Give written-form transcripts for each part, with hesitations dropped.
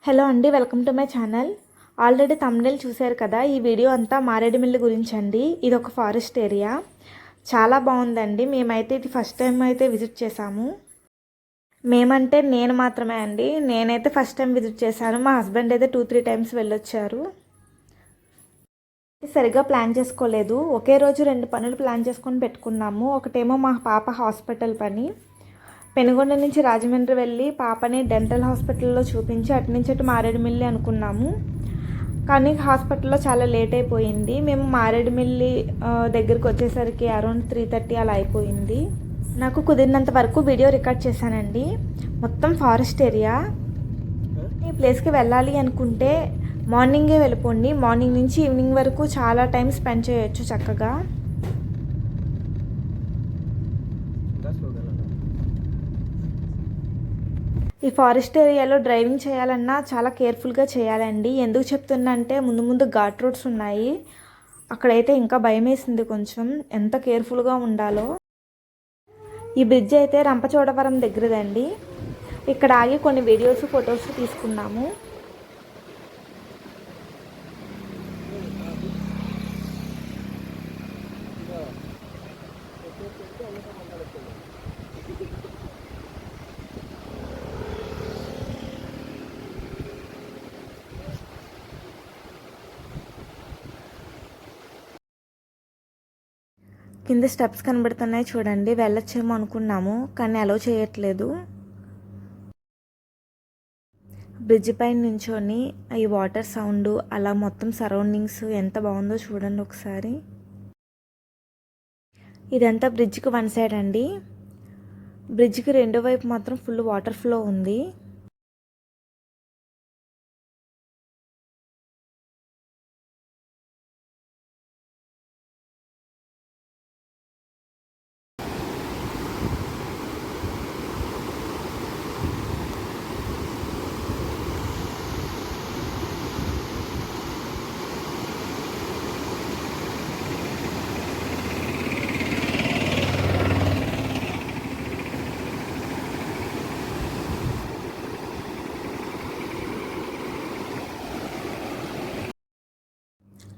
Hello అండి, welcome to my channel. Already thumbnail చూశారు కదా. ఈ వీడియో అంతా మారేడుమిల్లి గురించి అండి. ఇది ఒక ఫారెస్ట్ ఏరియా, చాలా బాగుందండి. మేమైతే ఇది ఫస్ట్ టైం అయితే విజిట్ చేసాము. మేమంటే నేను మాత్రమే అండి. నేనైతే ఫస్ట్ టైం విజిట్ చేశాను. మా హస్బెండ్ అయితే 2-3 టైమ్స్ వెళ్ళొచ్చారు. సరిగ్గా ప్లాన్ చేసుకోలేదు. ఒకే రోజు 2 పనులు ప్లాన్ చేసుకొని పెట్టుకున్నాము. ఒకటేమో మా పాప హాస్పిటల్ పని. పెనుగొండ నుంచి రాజమండ్రి వెళ్ళి పాపని డెంటల్ హాస్పిటల్లో చూపించి అటు నుంచి అటు మారేడుమిల్లి అనుకున్నాము. కానీ హాస్పిటల్లో చాలా లేట్ అయిపోయింది. మేము మారేడుమిల్లి దగ్గరికి వచ్చేసరికి అరౌండ్ 3:30 అలా అయిపోయింది. నాకు కుదిరినంత వరకు వీడియో రికార్డ్ చేశానండి. మొత్తం ఫారెస్ట్ ఏరియా. ఈ ప్లేస్కి వెళ్ళాలి అనుకుంటే మార్నింగే వెళ్ళిపోండి. మార్నింగ్ నుంచి ఈవినింగ్ వరకు చాలా టైం స్పెండ్ చేయొచ్చు చక్కగా. ఈ ఫారెస్ట్ ఏరియాలో డ్రైవింగ్ చేయాలన్నా చాలా కేర్ఫుల్గా చేయాలండి. ఎందుకు చెప్తున్నా అంటే ముందు ముందు ఘాట్ రోడ్స్ ఉన్నాయి. అక్కడైతే ఇంకా భయం వేసింది కొంచెం, ఎంత కేర్ఫుల్గా ఉండాలో. ఈ బ్రిడ్జ్ అయితే రంపచోడవరం దగ్గరదండి. ఇక్కడ ఆగి కొన్ని వీడియోస్ ఫొటోస్ తీసుకున్నాము. కింద స్టెప్స్ కనబడుతున్నాయి చూడండి. వెళ్ళొచ్చేమో అనుకున్నాము కానీ అలో చేయట్లేదు. బ్రిడ్జ్ పైన నుంచొని ఈ వాటర్ సౌండ్ అలా మొత్తం సరౌండింగ్స్ ఎంత బాగుందో చూడండి ఒకసారి. ఇదంతా బ్రిడ్జ్కి వన్ సైడ్ అండి. బ్రిడ్జ్కి రెండో వైపు మాత్రం ఫుల్ వాటర్ ఫ్లో ఉంది.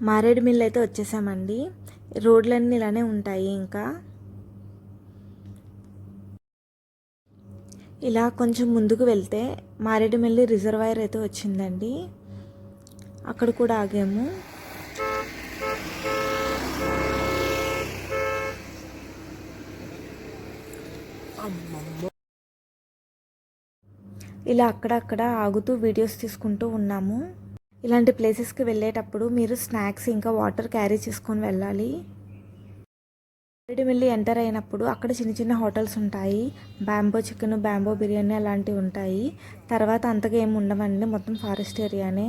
మారేడుమిల్లి అయితే వచ్చేసామండి. రోడ్లన్నీ ఇలానే ఉంటాయి. ఇంకా ఇలా కొంచెం ముందుకు వెళ్తే మారేడుమిల్లి రిజర్వాయర్ అయితే వచ్చిందండి. అక్కడ కూడా ఆగాము. ఇలా అక్కడక్కడ ఆగుతూ వీడియోస్ తీసుకుంటూ ఉన్నాము. ఇలాంటి ప్లేసెస్కి వెళ్ళేటప్పుడు మీరు స్నాక్స్ ఇంకా వాటర్ క్యారీ చేసుకొని వెళ్ళాలి. మారేడుమిల్లి ఎంటర్ అయినప్పుడు అక్కడ చిన్న చిన్న హోటల్స్ ఉంటాయి. బ్యాంబో చికెన్, బ్యాంబో బిర్యానీ అలాంటివి ఉంటాయి. తర్వాత అంతగా ఏమి ఉండవండి, మొత్తం ఫారెస్ట్ ఏరియానే.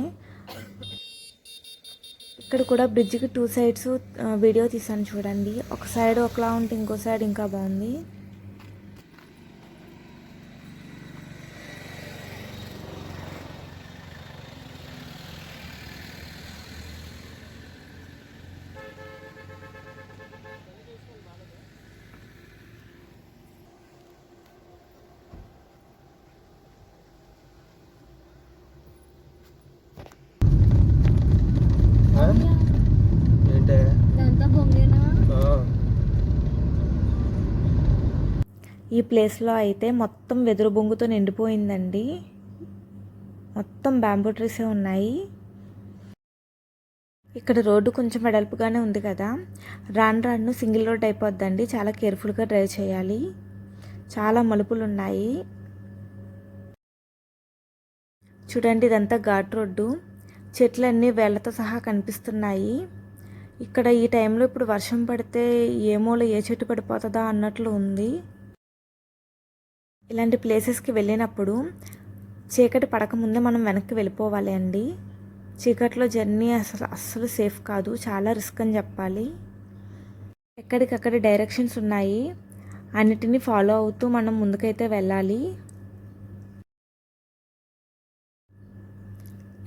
ఇక్కడ కూడా బ్రిడ్జ్కి 2 సైడ్స్ వీడియో తీసాను చూడండి. ఒక సైడ్ ఒకలా ఉంటే ఇంకో సైడ్ ఇంకా బాగుంది. ఈ ప్లేస్లో అయితే మొత్తం వెదురు బొంగుతో నిండిపోయిందండి. మొత్తం బ్యాంబూ ట్రీసే ఉన్నాయి. ఇక్కడ రోడ్డు కొంచెం వెడల్పుగానే ఉంది కదా. రాను రాను సింగిల్ రోడ్ అయిపోద్దండి. చాలా కేర్ఫుల్గా డ్రైవ్ చేయాలి. చాలా మలుపులు ఉన్నాయి. చూడండి, ఇదంతా ఘాట్ రోడ్డు. చెట్లన్నీ వేళ్లతో సహా కనిపిస్తున్నాయి. ఇక్కడ ఈ టైంలో ఇప్పుడు వర్షం పడితే ఏ మూల ఏ చెట్టు పడిపోతుందా అన్నట్లు ఉంది. ఇలాంటి ప్లేసెస్కి వెళ్ళినప్పుడు చీకటి పడకముందే మనం వెనక్కి వెళ్ళిపోవాలి అండి. చీకట్లో జర్నీ అస్సలు సేఫ్ కాదు, చాలా రిస్క్ అని చెప్పాలి. ఎక్కడికక్కడ డైరెక్షన్స్ ఉన్నాయి, అన్నిటినీ ఫాలో అవుతూ మనం ముందుకైతే వెళ్ళాలి.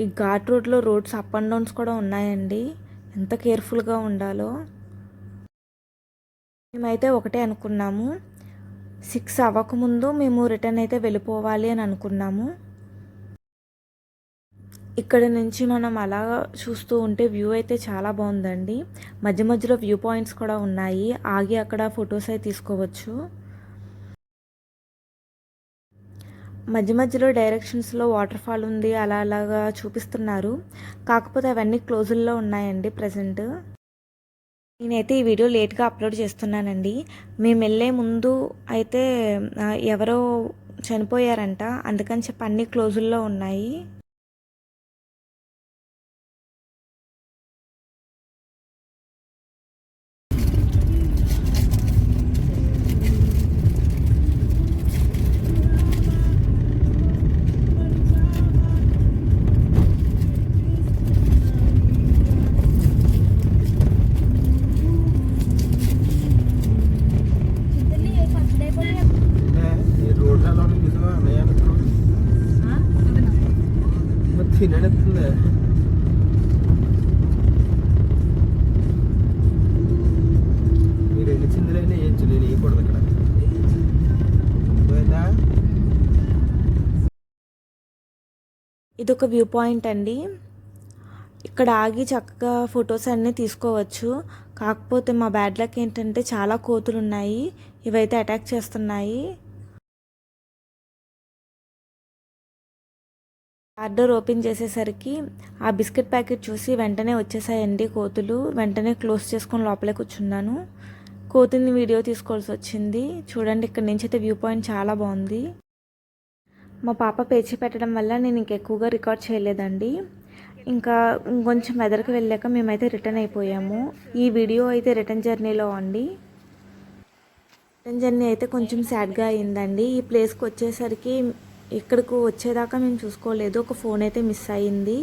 ఈ ఘాట్ రోడ్లో రోడ్స్ అప్ అండ్ డౌన్స్ కూడా ఉన్నాయండి. ఎంత కేర్ఫుల్గా ఉండాలో. మేమైతే ఒకటే అనుకున్నాము, 6 అవ్వకముందు మేము రిటర్న్ అయితే వెళ్ళిపోవాలి అని అనుకున్నాము. ఇక్కడ నుంచి మనం అలా చూస్తూ ఉంటే వ్యూ అయితే చాలా బాగుందండి. మధ్య మధ్యలో వ్యూ పాయింట్స్ కూడా ఉన్నాయి, ఆగి అక్కడ ఫొటోస్ అయితే తీసుకోవచ్చు. మధ్య మధ్యలో డైరెక్షన్స్లో వాటర్ ఫాల్ ఉంది, అలా అలాగా చూపిస్తున్నారు. కాకపోతే అవన్నీ క్లోజుల్లో ఉన్నాయండి ప్రజెంట్. నేనైతే ఈ వీడియో లేట్గా అప్లోడ్ చేస్తున్నానండి. మేము వెళ్ళే ముందు అయితే ఎవరో చనిపోయారంట, అందుకని చెప్పి అన్నీ క్లోజుల్లో ఉన్నాయి. తినడుతుంది మీరు ఎన్ని చిందులైనా వేయచ్చు, నేను వేయకూడదు ఇక్కడ. ఇదొక వ్యూ పాయింట్ అండి. ఇక్కడ ఆగి చక్కగా ఫొటోస్ అన్నీ తీసుకోవచ్చు. కాకపోతే మా బ్యాడ్ లక్ ఏంటంటే చాలా కోతులు ఉన్నాయి, ఇవైతే అటాక్ చేస్తున్నాయి. కార్ డోర్ ఓపెన్ చేసేసరికి ఆ బిస్కెట్ ప్యాకెట్ చూసి వెంటనే వచ్చేసాయండి కోతులు. వెంటనే క్లోజ్ చేసుకొని లోపలే కూర్చున్నాను. కోతిని వీడియో తీసుకోవాల్సి వచ్చింది. చూడండి, ఇక్కడ నుంచి అయితే వ్యూ పాయింట్ చాలా బాగుంది. మా పాప పేచి పెట్టడం వల్ల నేను ఇంకెక్కువగా రికార్డ్ చేయలేదండి. ఇంకా ఇంకొంచెం వెదర్కి వెళ్ళాక మేమైతే రిటర్న్ అయిపోయాము. ఈ వీడియో అయితే రిటర్న్ జర్నీలో అండి. రిటర్న్ జర్నీ అయితే కొంచెం సాడ్గా అయిందండి. ఈ ప్లేస్కి వచ్చేసరికి ఇక్కడికి వచ్చేదాకా మేము చూసుకోలేదు, ఒక ఫోన్ అయితే మిస్ అయ్యింది.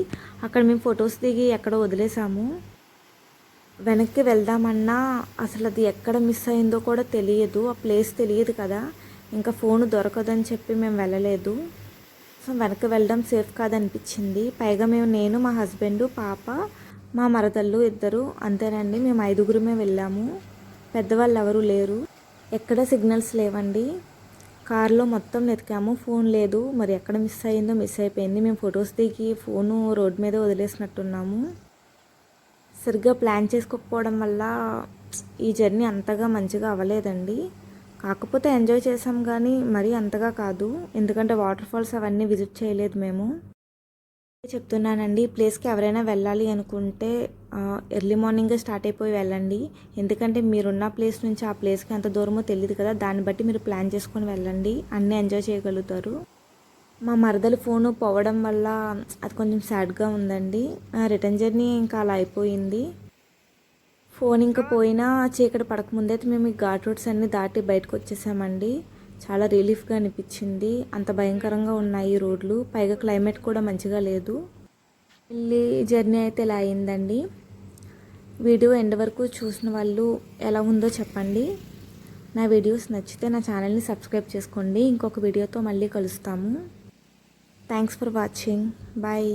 అక్కడ మేము ఫొటోస్ దిగి ఎక్కడో వదిలేసాము. వెనక్కి వెళ్దామన్నా అసలు అది ఎక్కడ మిస్ అయిందో కూడా తెలియదు, ఆ ప్లేస్ తెలియదు కదా. ఇంకా ఫోన్ దొరకదని చెప్పి మేము వెళ్ళలేదు. సో వెనక్కి వెళ్ళడం సేఫ్ కాదనిపించింది. పైగా నేను మా హస్బెండ్, పాప, మా మరదళ్ళు ఇద్దరు, అంతేనండి. మేము 5గురమే వెళ్ళాము, పెద్దవాళ్ళు ఎవరు లేరు. ఎక్కడ సిగ్నల్స్ లేవండి. కార్లో మొత్తం వెతికాము, ఫోన్ లేదు. మరి ఎక్కడ మిస్ అయిందో మిస్ అయిపోయింది. మేము ఫొటోస్ దిగి ఫోను రోడ్ మీద వదిలేసినట్టున్నాము. సరిగ్గా ప్లాన్ చేసుకోకపోవడం వల్ల ఈ జర్నీ అంతగా మంచిగా అవ్వలేదండి. కాకపోతే ఎంజాయ్ చేసాం కానీ మరీ అంతగా కాదు, ఎందుకంటే వాటర్ ఫాల్స్ అవన్నీ విజిట్ చేయలేదు మేము. చెప్తున్నానండి, ఈ ప్లేస్కి ఎవరైనా వెళ్ళాలి అనుకుంటే ఎర్లీ మార్నింగే స్టార్ట్ అయిపోయి వెళ్ళండి. ఎందుకంటే మీరున్న ప్లేస్ నుంచి ఆ ప్లేస్కి ఎంత దూరమో తెలియదు కదా, దాన్ని బట్టి మీరు ప్లాన్ చేసుకొని వెళ్ళండి, అన్నీ ఎంజాయ్ చేయగలుగుతారు. మా మరదలు ఫోను పోవడం వల్ల అది కొంచెం సాడ్గా ఉందండి. రిటర్న్ జర్నీ ఇంకా అలా అయిపోయింది. ఫోన్ ఇంకా పోయినా చీకటి పడకముందే మేము ఈ ఘాట్ రోడ్స్ అన్నీ దాటి బయటకు వచ్చేసామండి. చాలా రిలీఫ్గా అనిపించింది. అంత భయంకరంగా ఉన్నాయి రోడ్లు, పైగా క్లైమేట్ కూడా మంచిగా లేదు. వెళ్ళి జర్నీ అయితే ఇలా అయిందండి. వీడియో ఎండ్ వరకు చూసిన వాళ్ళు ఎలా ఉందో చెప్పండి. నా వీడియోస్ నచ్చితే నా ఛానల్ని సబ్స్క్రైబ్ చేసుకోండి. ఇంకొక వీడియోతో మళ్ళీ కలుస్తాము. Thanks for watching. బాయ్.